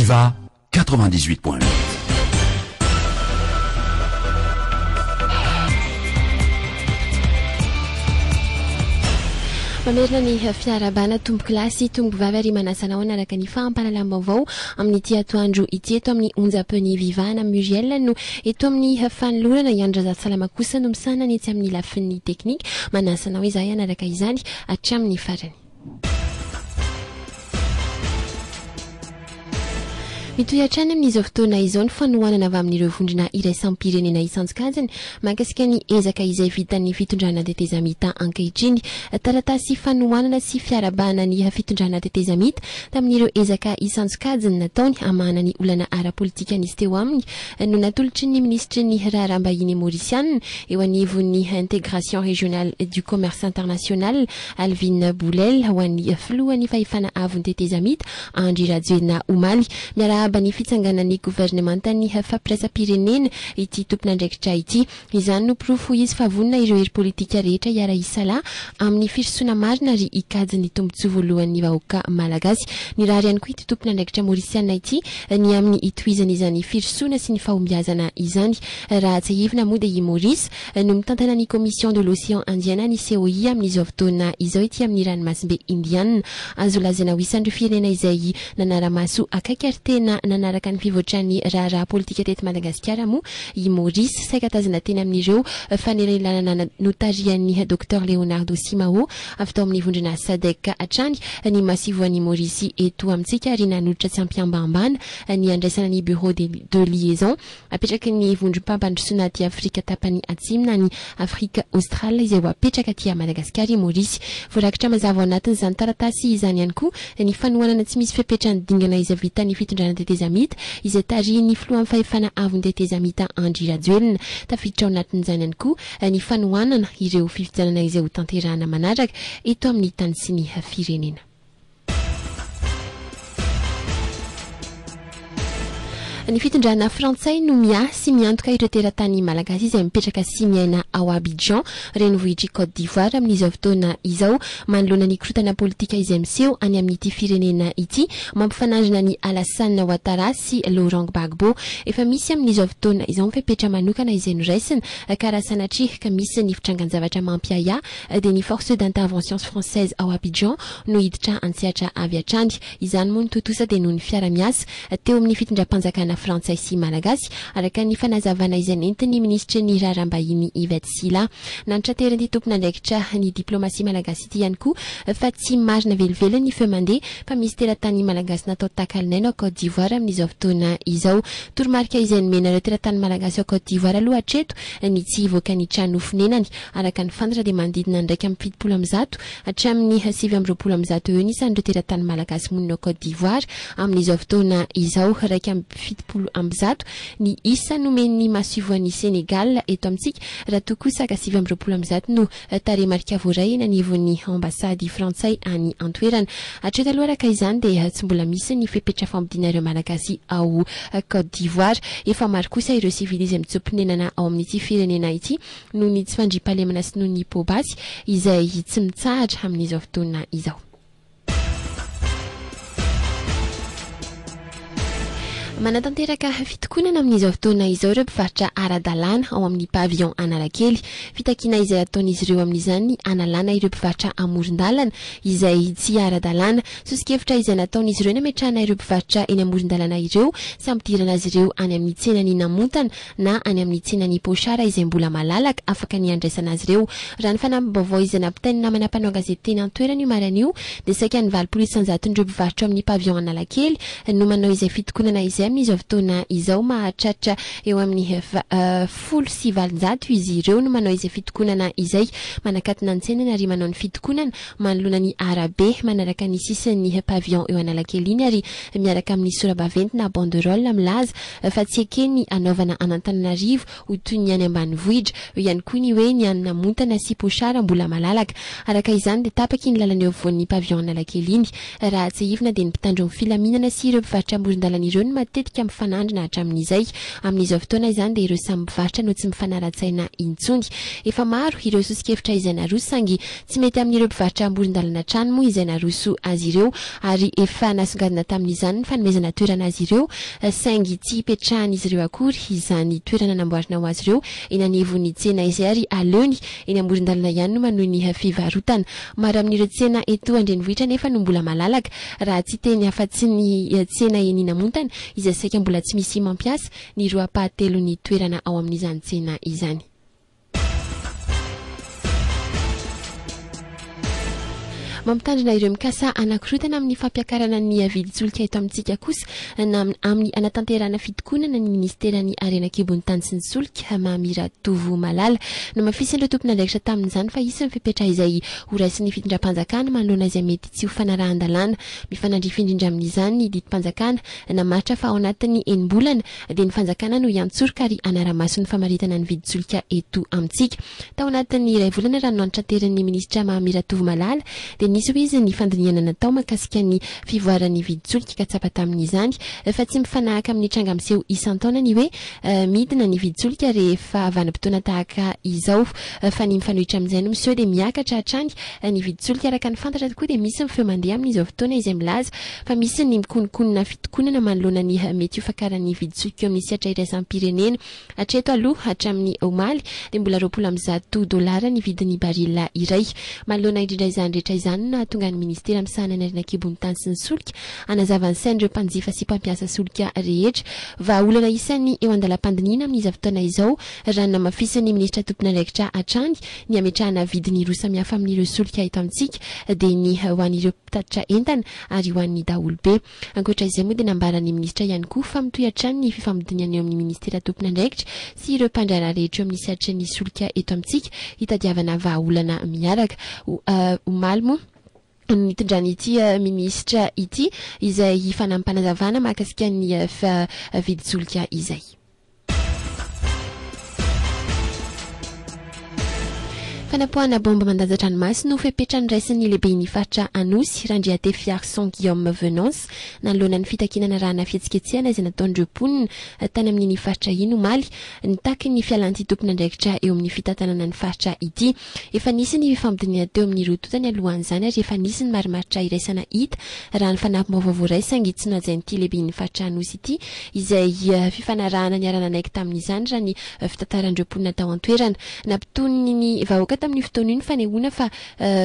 Viva 98.8. Mamerina ny fiarabana tomboky lasy tomboky vavy ary manasana araka ny fahampalalam-baovao amin'ity atoandro ity eto amin'ny onjam-peny vivana Muriel no eto amin'ny fanolorana Iandrazato Salama kosa no misana ny etsy amin'ny lafin'ny teknika manasana hoe izahay anaraka izany hatramin'ny farany. Mitoyatrany amin'izao fotoana izao ny fanohanana avy amin'ireo vondrona iraisam-pirenena isanjikajany mahakasika ny ezaka izay vitan'ny fitondrana tetezamita ankehitriny taratasy fanohanana sy fiarabana ny fitondrana tetezamita tamin'ireo ezaka isanjikajany nataony amana ny olana ara-politika nisy teo aminy no natolotry ny ministry ny raharaham-bahiny Mauritiana eo anivon'ny intégration régionale du commerce international Alvin Boulel ho an'ny filohan'ny fahefana avon'ny tetezamita Andry Rajoelina Omaly miarahaba ny fitsanganan'ny gouvernementany fampiresapirenena ity tompon'andraikitra ity izany no profo izy fa vonina ireo hery politika rehetra iara isala amin'ny firisona marina ary ikajy ny tombontsoa voalohan'ny vahoaka malagasy ny raha ihany koa ity tompon'andraikitra Mauritiana ity ny amin'ny itoizana izany firisona sy ny fahombiazana izany raha tsy hivina moa dia i Maurice no mitantana ny commission de l'océan Indien ny COI amin'izao fotoana izao ity amin'ny ranomasimbe Indiana azo lazaina ho isan'ireo firenena izay nanaramaso akaiky ary tena nanaraka ny fivoatran'ny raharaha politika teto Madagasikara moa i Maurice saika tazana teny amin'ireo fanelanana notarian'ny Dr Leonardo Simao avy tao amin'ny vondrona SADC hatrany ny masivoan'ny Maurice eto amintsika ary nanolotra tsy ampiambambana ny andraisana ny bureau de liaison apetraky ny vondrom-pampandrosoana aty Afrika tapany atsimina ny Afrika Australe izay ho apetraka aty Madagasikara i Maurice voarakitra mazava ao anatin'izany taratasy izany ihany koa ny fanohanana tsy misy fipetrany dingana izay vitan'ny fitondrana tetezamita izay tarihin'ny filohan'ny fahefana avon'ny tetezamita Andry Rajoelina tafiditra ao anatin'izany ihany koa ny fanohanana ireo fifidianana izay ho tanterahana manaraka eto amin'ny tany sy ny firenena. Ny fitondrana frantsay no miasy miantoka ireo teratany malagasy izay mipetraka sy miaina ao Abidjan renivohitry Côte d'Ivoire amin'izao fotoana izao manoloana ny korotana politika izay miseho any amin'ity firenena ity mampifanandrina ny Alassane Ouattara sy Laurent Gbagbo efa misy amin'izao fotoana izao mifepetra manokana izay noraisina karaha sanatria ka misy ny fitrangan-javatra mampiaya dia ny force d'intervention française ao Abidjan no hiditra antsihatra avy hatrany izany moa ny totosa dia noho ny fiara-miasa teo amin'ny fitondram-panjakana frantsay sy malagasy araka ny fanazavana izay nentin'ny ministry ny raharaham-bahiny Yvette Sila nantraterany tompon'andraikitra ny diplomasia malagasy ity ihany koa fa tsy marina velively ny feo mandeha fa misy teratany malagasy natao takalinaina ao Côte d'Ivoire amin'izao fotoana izao toromarika izay nomena ireo teratany malagasy ao Côte d'Ivoire aloha hatreto ny tsy hivoaka ny trano fonenany araka ny fantatra dia manodidina ndraiky amin'ny 70 hatramin'ny 720 eo isan'ireo teratany malagasy monina ao Côte d'Ivoire amin'izao fotoana izao raika ambizato ny isa nomen'ny masivoan'ny Sénégal eto amintsika raha tokoa saka 720 no taremarika voaray eny anivon'ny ambasady frantsay any Antoerana hatreto aloha araka izany dia tsy mbola misy ny fepetra fampidina ireo malagasy ao Côte d'Ivoire efa maro kosa ireo civil izay mitsompinenana ao amin'ity firenena ity noho ny tsy fandriampahalemana sy noho ny pobasy izay tsy mitsahatra amin'izao fotoana izao. Manatanteraka fitokonana amin'izao fotoana izao ireo mpivarotra ara-dalàna ao amin'ny pavillon Analakely fitakina izay ataon'izy ireo amin'izany ny analana ireo mpivarotra amoron-dalana izay tsy ara-dalàna sosikevitra izay nataon'izy ireo nametrahana ireo mpivarotra eny amoron-dalana ireo sy ampidirana azy ireo any amin'ny tsenany namontana na any amin'ny tsenany pochara izay mbola malalaka afaka ny andraisana azy ireo raha ny fanamby-baovao izay nampitainy namana mpanao gazety teny Antoerana io maran'io dia saika ny valopolo isanjaton'ireo mpivarotra amin'ny pavillon Analakely no manao izay fitokonana izay amin'izao fotoana izao mahatratra eo amin'ny 170 izy ireo no manao izay fitokonana izay manakatona ny tsenany ary manao ny fitokonana manoloana ny arabe manaraka ny sisin'ny pavillon eo Analakely iny ary miaraka amin'ny sora-baventy na banderole milaza fa tsy ekeny anaovana an'Antananarivo ho toy ny any ambanivohitra ihany koa ny hoe ny any namontana sy pochara mbola malalaka araka izany dia tapaky ny lalana eo afovoan'ny pavillon Analakely iny raha tsy hivina dia ny mpitandro ny filaminana sy ireo mpivarotra amoron-dalana ireo no matetika mifanandrina hatramin'izay amin'izao fotoana izany dia ireo samy mivarotra no tsy mifanara-tsaina intsony. Efa maro ireo sosikevitra izay naroso sangy tsy mety amin'ireo mpivarotra amoron-dalana trano moa izay naroso azy ireo ary efa nasongadina tamin'izany ny fanomezana toerana azy ireo saingy tsy hipetrahan'izy ireo akory izany toerana namboarina ho azy ireo eny anivon'ny tsena izay ary aleony eny amoron-dalana ihany no manohy ny fivarotana. Maro amin'ireo tsena eto andrenivohitra nefa no mbola malalaka raha tsy teny afa-tsy ny tsena eny Namontana izay saika mbola tsy misy mampiasa ny roa pahatelo ny toerana ao amin'izany tsena izany. Mampitandrina ireo mikasa anankirotana amin'ny fampiakarana ny vidin-tsolika eto amintsika kosa amin'ny anatanterana fitokonana ny ministeran'ny arenakibon'ny tany sy ny solika Mamiratovo Malala no mafisin'ireo tompon'andraikitra tamin'izany fa isan'ny fipetra izay horaisin'ny fitondram-panjakana manoloana izay mety tsy ho fanarahan-dalàna mifanandrify indrindra amin'izany ny didim-panjakana namaritra fa ao anatin'ny enim-bolana dia ny fanjakana no iantsoroka ary anara-maso ny famaritana ny vidin-tsolika eto amintsika. Tao anatin'ny iray volana raha noanitra teran'ny ministra Mamiratovo Malala dia nisy hoe izy ny fandiniana natao makasika ny fivoaran'ny vidin-tsolika ka tsapa tamin'izany fa tsy mifanahaka amin'ny tranga miseho isan-taona ny hoe midina ny vidin-tsolika rehefa vanim-potoana tahaka izao fa ny mifanohitra amin'izay no miseho dia miakatra hatrany ny vidin-tsolika araka ny fantatra tokoa dia misy mifeo mandeha amin'izao fotoana izay milaza fa misy ny mikonokonona fitokonana manoloana ny mety hofakaran'ny vidin-tsolika eo amin'ny sehatra iraisam-pirenena hatreto aloha hatramin'ny omaly dia mbola $100 ny vidin'ny barila iray manoloana indrindra izany rehetra izany nahatonga ny ministera misahana ny arenakibon'ny tany sy ny solika anazavany sain'ireo mpanjifa sy mpampiasa solika rehetra vahaolana isan'ny eo andalam-pandiniana amin'izao fotoana izao raha namafisin'ny ministra tompon'andraikitra hatrany ny ametrahana vidiny roa samihafa amin'ireo solika eto amintsika dia ny ho an'ireo mpitatitra entana ary ho an'ny daholobe. Ankoatra izay moa dia nambaran'ny ministra ihany koa fa mitohy hatrany ny fifamodinana eo amin'ny ministera tompon'andraikitra sy ireo mpandrahara rehetra eo amin'ny sehatra ny solika eto amintsika hitadiavana vahaolana miaraka. Omaly moa nitondranyity ministra ity izay fanampanazavana mahakasika ny vidin-tsolika izay. Fanapohana bomba mandanjatra ranomasy no fepetrany raisin'ny lehibe ny faritra Anosy Randriate Fiarson Guillaume Venance nanoloana ny fitakinana rahana fihetsiketsehana izay nataon'ireo mponina tany amin'ny faritra iny Omaly nitaky ny fialanty tompon'andraikitra eo amin'ny fitantanana ny faritra ity. Efa nisy ny fifamodinana teo amin'ny rototany alohan'izany ary efa nisy ny marimaritra iraisana hita raha ny fanampim-baovao voaraisangy tsy nahazain'ity lehibe ny faritra Anosy ity izay fifanarahana ny arananaiky tamin'izany raha ny fitantaran'ireo mponina tao an-toerana nampitony ny vahoaka tamin'ny fotoana iny fanehoana fa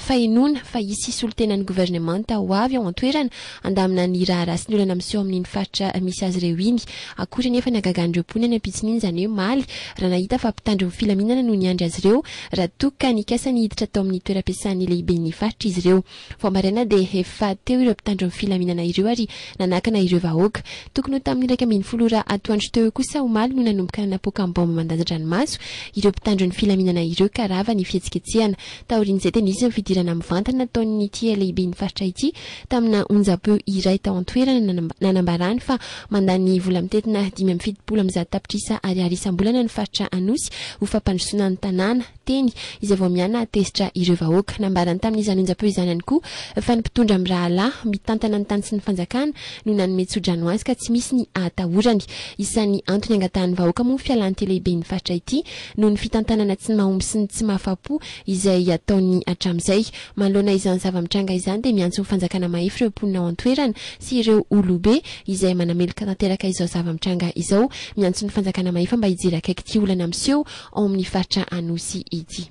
fahenona fa hisy solotenan'ny gouvernemanta ho avy ao an-toerana andamina ny raha rasy ny olana miseho amin'ny faritra misy azy ireo iny akory nefa nagagan'ireo mponina ampitsiny iny izany hoe maly raha nahita fa mpitandro ny filaminana no niandry azy ireo raha toka nikasa ny hiditra tao amin'ny toeram-piasan'ny lehibe ny faritra izy ireo. Fombarena dia efa teo ireo mpitandro ny filaminana ireo ary nanakana ireo vahoaka tokony ho tamin'ny 140 atoandro teo kosa Omaly no nanomboka napoaka amin'ny bomba mandanjatra-ranomaso ireo mpitandro ny filaminana ireo ka rava ny fihetsiketsehana taorin'izay tena izy fidirana mivantana nataon'ny ity lehibe ny faritra ity tamina onjam-peo iray tao an-toerana nanambarany fa mandany vola mitetina 570 amin'ny tapitrisa ariary isam-bolana ny faritra Anosy ho fampandrosoana ny tanàna teny izay vao miana atesitra ireo vahoaka. Nambarany tamin'izany onjam-peo izany ihany koa fa ny mpitondra amin'ny rahalahy mitantana ny tany sy ny fanjakana no nanome tsodrano azy ka tsy misy ny atahorany. Isan'ny antony angatahan'ny vahoaka moa fialanty lehibe ny faritra ity no ny fitantanana tsy mahomby sy ny tsy mahafapo izay ataony hatramin'izay. Manoloana izany zava-mitranga izany dia miantso ny fanjakana mahefy ireo mponina ao an-toerana sy ireo olobe izay manamelika tanteraka izao zava-mitranga izao miantso ny fanjakana mahefy mba hijery akaiky ity olana miseho ao amin'ny faritra Anosy ity.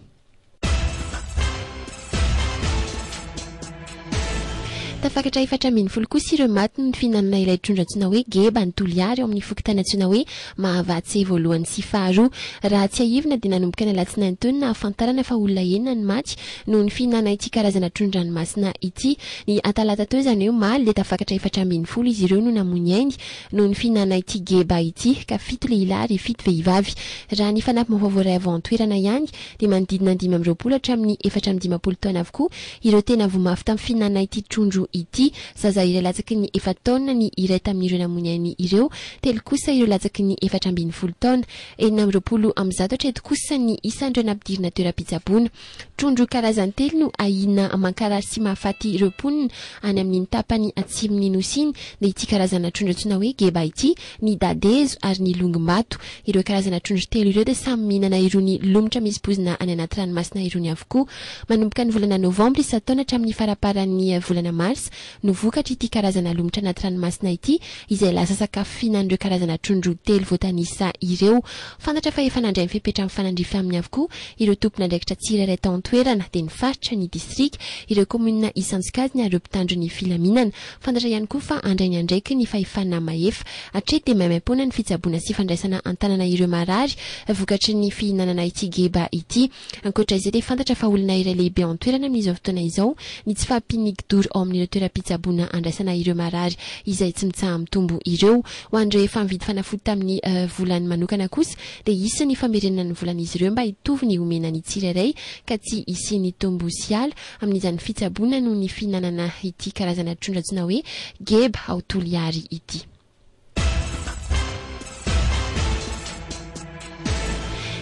Tafakatra 440 kosa ireo maty ny fihinanana ilay trondro antsoina hoe geba ny toliary ao amin'ny fokontany antsoina hoe Mahavatsy voalohany sy faharoa. Raha tsy aivina dia nanomboka ny alatsinainy teo ny nahafantarana fa olona enina ny maty noho ny fihinana ity karazana trondro-dranomasina ity. Ny atalata teo izany hoe Omaly dia tafakatra 440 izy ireo no namono ainy noho ny fihinana ity geba ity ka 7 lehilahy ary 7 vehivavy. Raha ny fanampim-baovao iray avao an-toerana ihany dia manodidina 520 hatramin'ny 450 taona avokoa ireo tena vao mafy tamin'ny fihinana ity trondro ity zaza iray latsaky ny 4 taona ny iray tamin'ireo namoniny ireo, telo kosa ireo latsaky ny 4 taona, 4 am'zato hatreto kosa ny isan'ireo nampidirina toeram-pitsaboana. Trondro karazany telo no ahina mankarary sy mahafaty ireo mponina any amin'ny tapany atsimon'ny nosiny dia ity karazana trondro antsoina hoe geba ity, ny dadezo ary ny longombato. Ireo karazana trondro telo ireo dia samy mihinana irony lomotra misy pozina any anaty ranomasina irony avokoa. Manomboka ny volana novambra isan-taona hatramin'ny faraparan'ny volana mars no vokatra ity karazana lomotra anaty ranomasina ity izay lasa sakafo fihinan'ireo karazana trondro telo voatanisa ireo. Fantatra fa efa nandray mifepetra amin'ny fanandrifa aminy avokoa ireo tompona andraikitra tsirairay tao an-toerana dia ny faritra ny distrika, ireo komuna isantsokajiny ary ireo mpitandro ny filaminana. Fantatra ihany koa fa andray ny andraiky ny fahefana mahefa hatreto dia maimaimpoana ny fitsaboana sy fandraisana antanana ireo marary vokatry ny fihinanana ity geba ity. Ankoatra izay dia fantatra fa olona iray lehibe ao an-toerana amin'izao fotoana izao ny tsy fahampian'igidoro ao amin'ireo toeram-pitsaboana andraisana ireo marary izay tsy mitsaha mitombo ireo. Ho an'ireo efa mividy fanafody tamin'ny volany manokana kosa dia isy ny famerenana ny volan'izy ireo mba hitovy ny omena ny tsirairay ka tsy isy ny tombo siala amin'izany fitsaboana noho ny fihinanana ity karazana trondro antsoina hoe geba ao Toliary ity.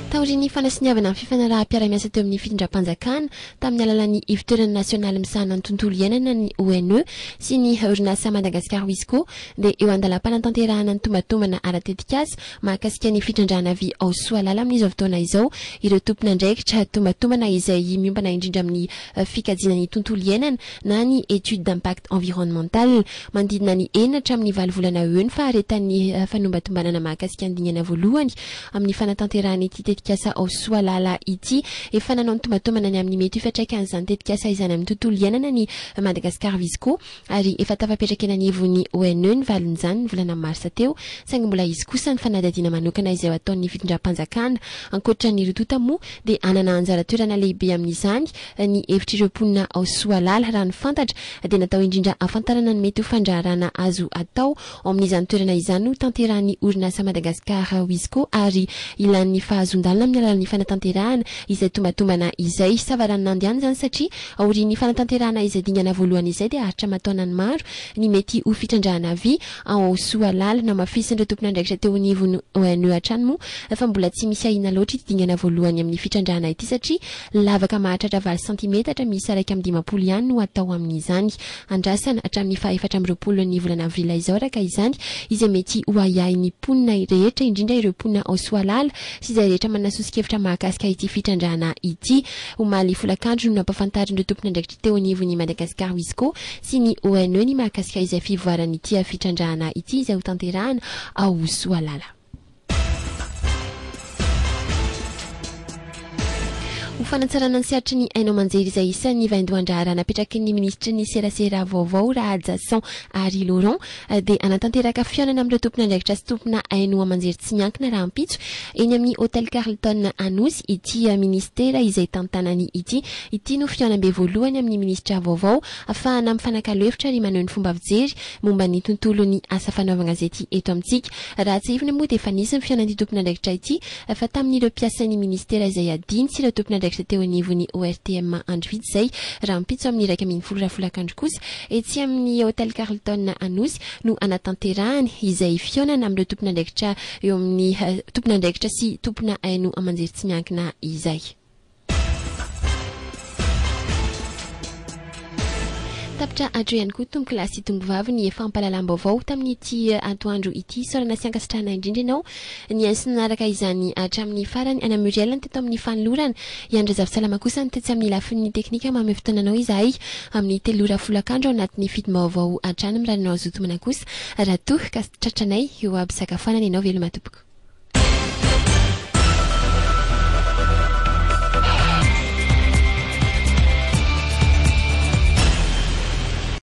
Taorian'ny fanasiniavana amin'ny fifanaraha-piara-miasa teo amin'ny fitondram-panjakana tamin'ny alalan'ny ivon-toerana nasionaly misahana ny tontolo iainana ny ONE sy ny orinasa Madagascar Wisco dia eo andalam-panatanterahana ny tombatombana ara-tetikasa mahakasika ny fitrandrahana vy ao Soalala amin'izao fotoana izao. Ireo tompona andraikitra tombatombana izay miombana indrindra amin'ny fikajiana ny tontolo iainana na ny étude d'impact environnemental mandidina ny 4 hatramin'ny 9 volana eo ny faharetan'ny fanombatombanana mahakasika ny dingana voalohany amin'ny fanatanterahana ity tetikasa ao Soalala ity. Efa nanao ny tombatombana ny amin'ny mety fiatraikan'izany tetikasa izany amin'ny tontolo iainana ny Madagascar Wisco ary efa tafapetraka eny anivon'ny ONE ny valon'izany ny volana marsa teo saingy mbola izy kosa ny fanadadiana manokana izay ataon'ny fitondram-panjakana. Ankoatra ny rotota moa dia anana anjara toerana lehibe amin'izany ny hevitr'ireo mponina ao Soalala raha ny fantatra dia natao indrindra afantarana ny mety ho fandraharana azo atao ao amin'izany toerana izany no tanterahan'ny orinasa Madagascar Wisco ary ilan'ny fahazondalana amin'ny alalan'ny fanatanterahana izay tombatombana izay savaran'ny nandiany izany satria aorian'ny fanatanterahana izay dingana voalohany izay dia haritra mataonany maro ny mety ho fitrandrahana vy ao Soalala na mafisin'ireo tompona andraikitra teo anivon'ny ONE hatrany moa fa mbola tsy misy ahina loatra ity dingana voalohany amin'ny fitrandrahana ity satria lavaka mahatratra 20 cm misy 1.20 ihany no atao amin'izany. Andrasana hatramin'ny 420 ny volana avrila izao raka izany izay mety ho ahiahin'ny mponina rehetra indrindra ireo mponina ao Soalala sy izay rehetra manasosikevitra mahakasika ity fitrandrahana ity. Omaly folakandro no nampafantarin'ireo tompona andraikitra teo anivon'ny Madagascar Wisco sy ny ONE ny mahakasika izay fivoarany ity fitrandrahana ity izay ho tanterahana ao Soalala. Ho fanatsarana ny sehatry ny hainao manjery izay isan'ny vaindohan-draharaha napetraky ny ministra ny serasera vaovao Rahadjason ary Laurent dia anatanteraka fihaonana amin'ireo tompona andraikitra sy tompona haino amanjery tsy miankina raha ampitso eny amin'ny Hôtel Carlton Anosy ity ministera izay tantanany ity no fihaonam-be voalohany amin'ny ministra vaovao ahafahana mifanakalo-hevitra ary maneho ny fomba fijery momba ny tontolon'ny asa fanaovana gazety eto amintsika. Raha tsy ivona moa dia efa nisy ny fihaonan'ity tompona andraikitra ity fa tamin'ireo mpiasan'ny ministera izay adiny sy ireo tompona andraikitra teo anivon'ny ORTM andro vitsy izay raha mpitso amin'ny 1 folakandro kosa etsy amin'ny Hôtel Carlton Anosy no anatanterahany izay fihaonana amin'ireo tompona andraikitra eo amin'ny tompona andraikitra sy tompona haino amanjery tsy miankina izay. Tapitra adro ihany koa tombo kilasy tombo vavy ny efa ampahalalam-baovao tamin'ity atoandro ity saorana sy ankasitrahana indrindra ianao ny ansi nanaraka izany hatramin'ny farany ana Muriel ny teto amin'ny fanolorana iandra zafisalama kosa ny tetsy amin'ny lafin'ny teknika mamy fotoananao izahay amin'ny 3 folakandro ao anatin'ny fitom-baovao hatrany mirarinao azotomana kosa raha toa ka tratranay eo aby sakafoanana ianao veloma tompoko.